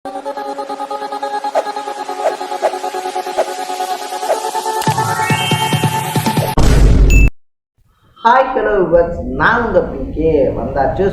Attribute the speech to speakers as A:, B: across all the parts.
A: Hi hello viewers, நான் உங்கள் PK வந்தாச்சு.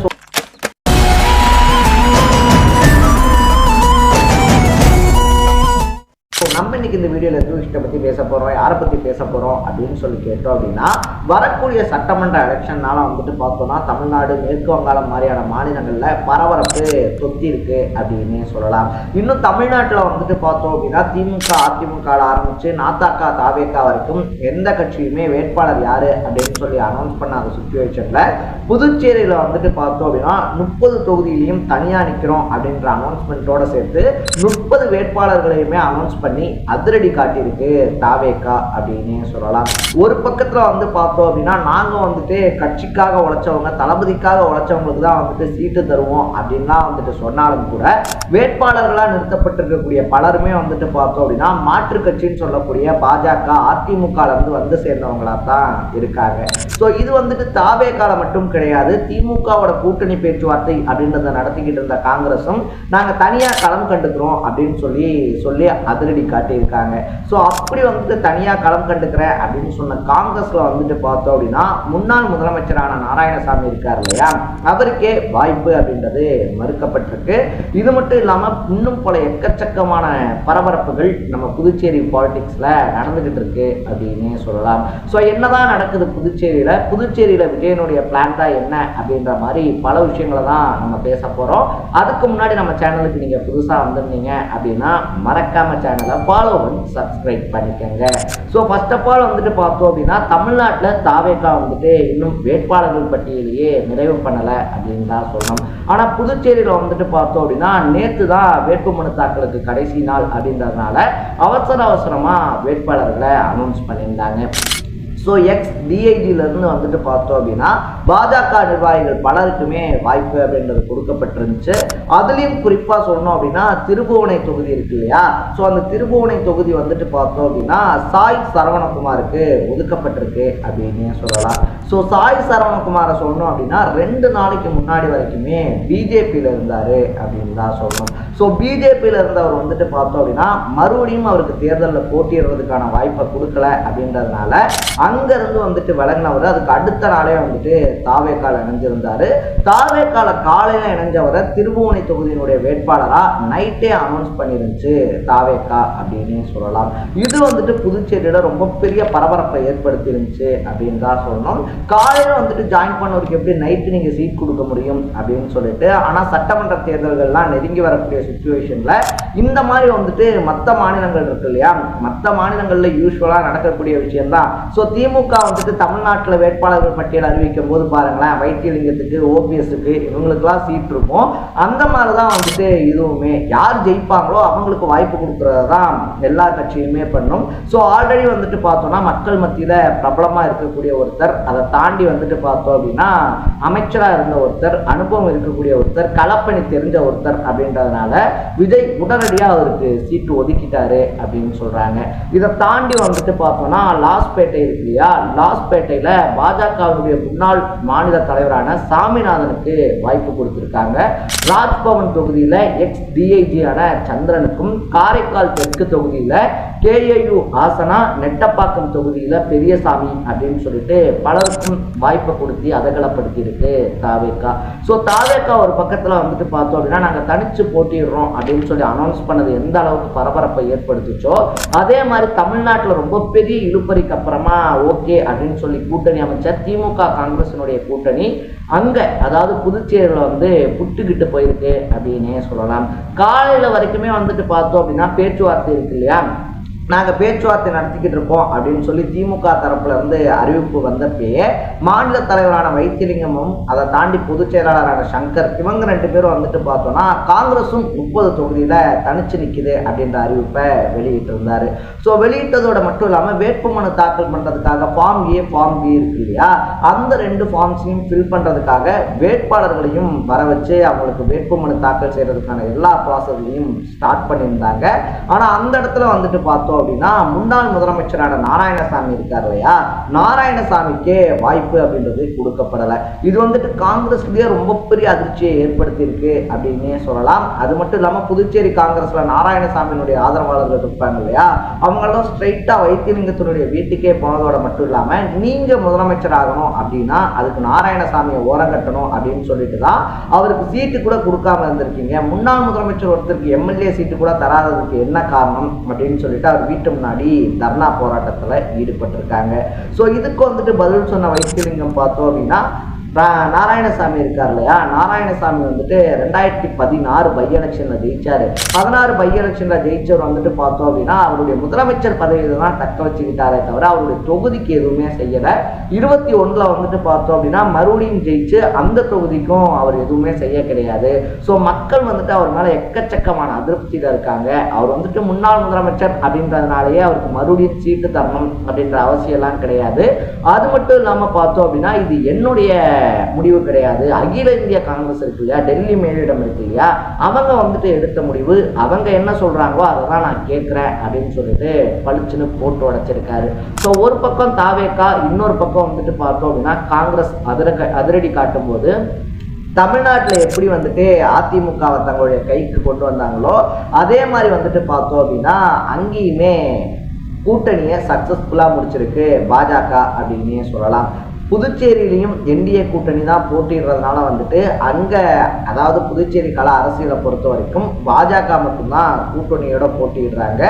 A: நம்ம இன்னைக்கு இந்த வீடியோவில் எதுவும் விஷயத்தை பற்றி பேச போகிறோம், யாரை பற்றி பேச போகிறோம் அப்படின்னு சொல்லி கேட்டோம் அப்படின்னா, வரக்கூடிய சட்டமன்ற எலெக்ஷன்னால வந்துட்டு பார்த்தோம்னா தமிழ்நாடு, மேற்கு வங்காளம் மாதிரியான மாநிலங்களில் பரபரப்பு தொத்தி இருக்கு அப்படின்னு சொல்லலாம். இன்னும் தமிழ்நாட்டில் வந்துட்டு பார்த்தோம் அப்படின்னா திமுக, அதிமுக ஆரம்பிச்சு நாத்தாக்கா, தாவேக்கா வரைக்கும் எந்த கட்சியுமே வேட்பாளர் யாரு அப்படின்னு சொல்லி அனௌன்ஸ் பண்ணாத சுச்சுவேஷன்ல புதுச்சேரியில் வந்துட்டு பார்த்தோம் அப்படின்னா 30 தொகுதியிலையும் தனியாக நிற்கிறோம் அப்படின்ற அனௌன்ஸ்மெண்ட்டோட சேர்த்து 30 வேட்பாளர்களையுமே அனௌன்ஸ் பண்ணி அதிரடி காட்டியிருக்கு தாவேக்கா அப்படின்னு சொல்லலாம். ஒரு பக்கத்துல வந்து பார்த்தோம் அப்படின்னா நாங்க வந்துட்டு கட்சிக்காக உழைச்சவங்க, தளபதிக்காக உழைச்சவங்களுக்கு தான் வந்துட்டு சீட்டு தருவோம் அப்படின்லாம் வந்துட்டு சொன்னாலும் கூட வேட்பாளர்களா நிறுத்தப்பட்டிருக்கக்கூடிய பலருமே வந்துட்டு பார்த்தோம் அப்படின்னா மாற்று கட்சின்னு சொல்லக்கூடிய பாஜக, அதிமுக வந்து சேர்ந்தவங்களா தான் இருக்காங்க. ஸோ இது வந்துட்டு தாவேக்கால மட்டும் கிடையாது, திமுகவோட கூட்டணி பேச்சுவார்த்தை அப்படின்றத நடத்திக்கிட்டு இருந்த காங்கிரஸும் நாங்க தனியா களம் கண்டுக்கிறோம் அப்படின்னு சொல்லி அதிரடி காட்டியிருக்காங்க. ஸோ அப்படி வந்துட்டு தனியாக களம் கண்டுக்கிறேன் அப்படின்னு சொன்ன காங்கிரஸ்ல வந்துட்டு பார்த்தோம் அப்படின்னா முன்னாள் முதலமைச்சரான நாராயணசாமி இருக்கார் இல்லையா, அவருக்கே வாய்ப்பு அப்படின்றது மறுக்கப்பட்டிருக்கு. இது மட்டும் இல்லாமல் இன்னும் பல எக்கச்சக்கமான பரபரப்புகள் நம்ம புதுச்சேரி பாலிடிக்ஸ்ல நடந்துகிட்டு இருக்கு அப்படின்னு சொல்லலாம். ஸோ என்னதான் நடக்குது புதுச்சேரியில விஜயனுடைய பிளான் தான் என்ன அப்படின்ற மாதிரி பல விஷயங்களை தான் நம்ம பேச போறோம். அதுக்கு முன்னாடி நம்ம சேனலுக்கு நீங்க புதுசா வந்திருந்தீங்க அப்படின்னா மறக்காம சேனலை ஃபாலோ பண்ணி சப்ஸ்கிரைப் பண்ணிக்கோங்க. ஸோ ஃபர்ஸ்ட் ஆஃப் ஆல் வந்துட்டு பார்த்தோம் அப்படின்னா தமிழ்நாட்டில் தாவேக்கா வந்துட்டு இன்னும் வேட்பாளர்கள் பட்டியலையே நிறைவு பண்ணலை அப்படின்னு தான் சொல்லணும். ஆனால் புதுச்சேரியில் வந்துட்டு பார்த்தோம் அப்படின்னா நேற்று தான் வேட்புமனு தாக்கலுக்கு கடைசி நாள் அப்படின்றதுனால அவசரமாக வேட்பாளர்களை அனௌன்ஸ் பண்ணியிருந்தாங்க. ஸோ எக்ஸ்-டிஐஜியிலேருந்து வந்துட்டு பார்த்தோம் அப்படின்னா பாஜக நிர்வாகிகள் பலருக்குமே வாய்ப்பு அப்படின்றது கொடுக்கப்பட்டிருந்துச்சு. அதுலேயும் குறிப்பாக சொல்லணும் அப்படின்னா திருபுவனை தொகுதி இருக்கு இல்லையா, ஸோ அந்த திருபுவனை தொகுதி வந்துட்டு பார்த்தோம் அப்படின்னா சாய் சரவணகுமாருக்கு ஒதுக்கப்பட்டிருக்கு அப்படின்னு சொல்லலாம். ஸோ சாய் சரவணகுமாரை சொல்லணும் அப்படின்னா 2 நாளைக்கு முன்னாடி வரைக்குமே பிஜேபியில் இருந்தார் அப்படின்னு தான் சொல்லணும். ஸோ பிஜேபியில் இருந்தவர் வந்துட்டு பார்த்தோம் அப்படின்னா மறுபடியும் அவருக்கு தேர்தலில் போட்டியிடுறதுக்கான வாய்ப்பை கொடுக்கல அப்படின்றதுனால அங்கிருந்து வந்துட்டு விலகினவர் அதுக்கு அடுத்த நாளே வந்துட்டு தாவேக்கால இணைஞ்சிருந்தாரு. தாவேக்கால காலையில இணைஞ்சவரை திருபுவனை தொகுதியினுடைய வேட்பாளரா நைட்டே அனௌன்ஸ் பண்ணிருந்துச்சு தாவேக்கா அப்படின்னு சொல்லலாம். இது வந்துட்டு புதுச்சேரியில ரொம்ப பெரிய பரபரப்பை ஏற்படுத்தி இருந்துச்சு அப்படின்னு தான் சொல்லணும். காலையில வந்துட்டு ஜாயின் பண்ணவருக்கு எப்படி நைட்டு நீங்க சீட் கொடுக்க முடியும் அப்படின்னு சொல்லிட்டு, ஆனா சட்டமன்ற தேர்தல்கள்லாம் நெருங்கி வரக்கூடிய சுச்சுவேஷன்ல இந்த மாதிரி வந்துட்டு மற்ற மாநிலங்கள் இருக்கு இல்லையா, மற்ற மாநிலங்கள்ல யூஸ்வலா நடக்கக்கூடிய விஷயம் தான். ஸோ திமுக வந்துட்டு தமிழ்நாட்டில் வேட்பாளர்கள் பட்டியல் அறிவிக்கும் போது பாருங்களேன், வைத்தியலிங்கத்துக்கு, ஓபிஎஸ்க்கு இவங்களுக்குலாம் சீட் இருக்கும். அந்த மாதிரி தான் வந்துட்டு இதுவுமே யார் ஜெயிப்பாங்களோ அவங்களுக்கு வாய்ப்பு கொடுக்கறது தான் எல்லா கட்சியுமே பண்ணும். ஸோ ஆல்ரெடி வந்துட்டு பார்த்தோம்னா மக்கள் மத்தியில் பிரபலமாக இருக்கக்கூடிய ஒருத்தர், அதை தாண்டி வந்துட்டு பார்த்தோம் அப்படின்னா அமைச்சராக இருந்த ஒருத்தர், அனுபவம் இருக்கக்கூடிய ஒருத்தர், களப்பணி தெரிஞ்ச ஒருத்தர் அப்படின்றதுனால விஜய் உடனடியாக அவருக்கு சீட்டு ஒதுக்கிட்டாரு அப்படின்னு சொல்றாங்க. இதை தாண்டி வந்துட்டு பார்த்தோம்னா லாஸ்பேட்டை இருக்கு இல்லையா, லாஸ்பேட்டையில பாஜகவுடைய முன்னாள் மாநில தலைவரான சாமிநாதனுக்கு வாய்ப்பு கொடுத்திருக்காங்க. ராஜ்பவன் தொகுதியில எக்ஸ்-டிஐஜியான சந்திரனுக்கும், காரைக்கால் தெற்கு தொகுதியில கேஏயு ஆசனா, நெட்டப்பாக்கம் தொகுதியில பெரியசாமி அப்படின்னு சொல்லிட்டு பலருக்கும் வாய்ப்பை கொடுத்து அதகலப்படுத்தி இருக்கு தாவேக்கா. ஸோ தாவேக்கா ஒரு பக்கத்துல வந்துட்டு பார்த்தோம் அப்படின்னா நாங்க தனிச்சு போட்டிடுறோம் அப்படின்னு சொல்லி அனௌன்ஸ் பண்ணது எந்த அளவுக்கு பரபரப்பை ஏற்படுத்துச்சோ அதே மாதிரி தமிழ்நாட்டில் ரொம்ப பெரிய இழுப்பறிக்கு அப்புறமா ஓகே அப்படின்னு சொல்லி கூட்டணி அமைச்சர் திமுக காங்கிரஸினுடைய கூட்டணி அங்க அதாவது புதுச்சேரியில் வந்து புட்டுக்கிட்டு போயிருக்கு அப்படின்னே சொல்லலாம். காலையில வரைக்குமே வந்துட்டு பார்த்தோம் அப்படின்னா பேச்சுவார்த்தை இருக்கு இல்லையா, நாங்கள் பேச்சுவார்த்தை நடத்திக்கிட்டு இருக்கோம் அப்படின்னு சொல்லி திமுக தரப்புல இருந்து அறிவிப்பு வந்தப்பயே மாநில தலைவரான வைத்தியலிங்கமும் அதை தாண்டி பொதுச் செயலாளரான சங்கர் இவங்க 2 பேரும் வந்துட்டு பார்த்தோம்னா காங்கிரஸும் 30 தொகுதியில தனிச்சு நிற்குது அப்படின்ற அறிவிப்பை வெளியிட்டு இருந்தாரு. ஸோ வெளியிட்டதோட மட்டும் இல்லாமல் வேட்புமனு தாக்கல் பண்றதுக்காக ஃபார்ம் ஏ, ஃபார்ம் பி இருக்கு இல்லையா, அந்த 2 ஃபார்ம்ஸையும் ஃபில் பண்றதுக்காக வேட்பாளர்களையும் வர வச்சு அவங்களுக்கு வேட்புமனு தாக்கல் செய்யறதுக்கான எல்லா ப்ராசஸையும் ஸ்டார்ட் பண்ணியிருந்தாங்க. ஆனால் அந்த இடத்துல வந்துட்டு பார்த்தோம் பார்த்தோம் அப்படின்னா முன்னாள் முதலமைச்சரான நாராயணசாமி இருக்கார் இல்லையா, நாராயணசாமிக்கே வாய்ப்பு அப்படின்றது கொடுக்கப்படலை. இது வந்துட்டு காங்கிரஸ்லயே ரொம்ப பெரிய அதிர்ச்சியை ஏற்படுத்தியிருக்கு அப்படின்னே சொல்லலாம். அது மட்டும் இல்லாம புதுச்சேரி காங்கிரஸ்ல நாராயணசாமியினுடைய ஆதரவாளர்கள் இருப்பாங்க இல்லையா, அவங்களும் ஸ்ட்ரைட்டா வைத்தியலிங்கத்தினுடைய வீட்டுக்கே போனதோட மட்டும் இல்லாம நீங்க முதலமைச்சர் ஆகணும் அப்படின்னா அதுக்கு நாராயணசாமியை ஓரங்கட்டணும் அப்படின்னு சொல்லிட்டு தான் அவருக்கு சீட்டு கூட கொடுக்காம இருந்திருக்கீங்க. முன்னாள் முதலமைச்சர் ஒருத்தருக்கு எம்எல்ஏ சீட்டு கூட தராததுக்கு என்ன காரணம் அப்படின்னு சொல்லிட்டு அவர் வீட்டு முன்னாடி தர்ணா போராட்டத்துல ஈடுபட்டிருக்காங்க. ஸோ இதுக்கு வந்துட்டு பதில் சொன்ன வைத்தியலிங்கம் பார்த்தோம் அப்படின்னா நாராயணசாமி இருக்கார் இல்லையா, நாராயணசாமி வந்துட்டு 2016 பை எலெக்ஷன்ல ஜெயிச்சாரு. 16 பை எலெக்ஷன்ல ஜெயிச்சவர் வந்துட்டு பார்த்தோம் அப்படின்னா அவருடைய முதலமைச்சர் பதவியில தான் தக்க வச்சுக்கிட்டாரே தவிர அவருடைய தொகுதிக்கு எதுவுமே செய்யல. 21 வந்துட்டு பார்த்தோம் அப்படின்னா மறுபடியும் ஜெயிச்சு அந்த தொகுதிக்கும் அவர் எதுவுமே செய்ய கிடையாது. ஸோ மக்கள் வந்துட்டு அவர் மேல எக்கச்சக்கமான அதிருப்தியில இருக்காங்க. அவர் வந்துட்டு முன்னாள் முதலமைச்சர் அப்படின்றதுனாலேயே அவருக்கு மறுபடியும் சீட்டு தரணும் அப்படின்ற அவசியம் எல்லாம் கிடையாது. அது மட்டும் இல்லாம பார்த்தோம் அப்படின்னா இது என்னுடைய முடிவு கிடையாது, அகில இந்திய காங்கிரஸ் இருக்கு இல்லையா, டெல்லி மேலிடம் இருக்கு இல்லையா, அவங்க வந்துட்டு எடுத்த முடிவு, அவங்க என்ன சொல்றாங்களோ அதை தான் நான் கேட்கிறேன் அப்படின்னு சொல்லிட்டு பளிச்சுன்னு போட்டு உடைச்சிருக்காரு. ஸோ ஒரு பக்கம் தாவேகா, இன்னொரு பக்கம் வந்துட்டு பார்த்தோம் அப்படின்னா காங்கிரஸ் அதிரடி காட்டும் போது தமிழ்நாட்டில் எப்படி வந்துட்டு அதிமுகவை தங்களுடைய கைக்கு கொண்டு வந்தாங்களோ அதே மாதிரி வந்துட்டு பார்த்தோம் அப்படின்னா அங்கேயுமே கூட்டணியை சக்சஸ்ஃபுல்லாக முடிச்சிருக்கு பாஜக அப்படின்னே சொல்லலாம். புதுச்சேரியிலையும் என்டிஏ கூட்டணி தான் போட்டிடுறதுனால வந்துட்டு அங்கே அதாவது புதுச்சேரி கள அரசியலை பொறுத்த வரைக்கும் பாஜக மட்டும்தான் கூட்டணியோட போட்டிடுறாங்க.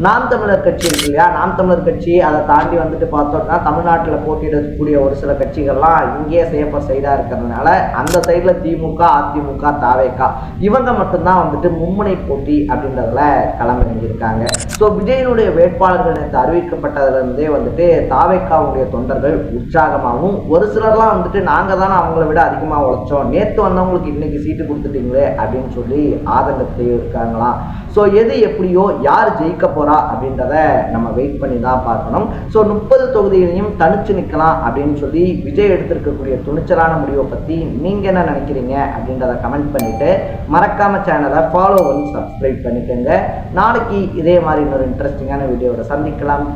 A: நாம் தமிழர் கட்சி இருக்கு இல்லையா, நாம் தமிழர் கட்சி அதை தாண்டி வந்துட்டு பார்த்தோம்னா தமிழ்நாட்டில் போட்டியிடக்கூடிய ஒரு சில கட்சிகள்லாம் இங்கேயே சேஃபர் சைடாக இருக்கிறதுனால அந்த சைடில் திமுக, அதிமுக, தாவேகா இவங்க மட்டும்தான் வந்துட்டு மும்முனை போட்டி அப்படின்றதுல களமிறங்கியிருக்காங்க. ஸோ விஜயனுடைய வேட்பாளர்கள் நேற்று அறிவிக்கப்பட்டதுலேருந்தே வந்துட்டு தாவேகாவுடைய தொண்டர்கள் உற்சாகமாக ஒரு சிலர்லாம் வந்துட்டு நாங்க தானே அவங்கள விட அதிகமா உழைச்சோம், நேற்று வந்தவங்களுக்கு இன்னைக்கு சீட்டு கொடுத்துட்டீங்களே அப்படின்னு சொல்லி ஆதங்கத்தையும் இருக்காங்களாம். ஸோ எது எப்படியோ யார் ஜெயிக்க போறா அப்படின்றத நம்ம வெயிட் பண்ணி தான் பார்க்கணும். ஸோ 30 தொகுதிகளையும் தனிச்சு நிற்கலாம் அப்படின்னு சொல்லி விஜய் எடுத்திருக்கக்கூடிய துணிச்சலான முடிவை பத்தி நீங்க என்ன நினைக்கிறீங்க அப்படின்றத கமெண்ட் பண்ணிட்டு மறக்காம சேனலை ஃபாலோ பண்ணி சப்ஸ்கிரைப் பண்ணிக்கோங்க. நாளைக்கு இதே மாதிரி இன்னொரு இன்ட்ரெஸ்டிங்கான வீடியோட சந்திக்கலாம்.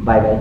A: பாய் பாய்.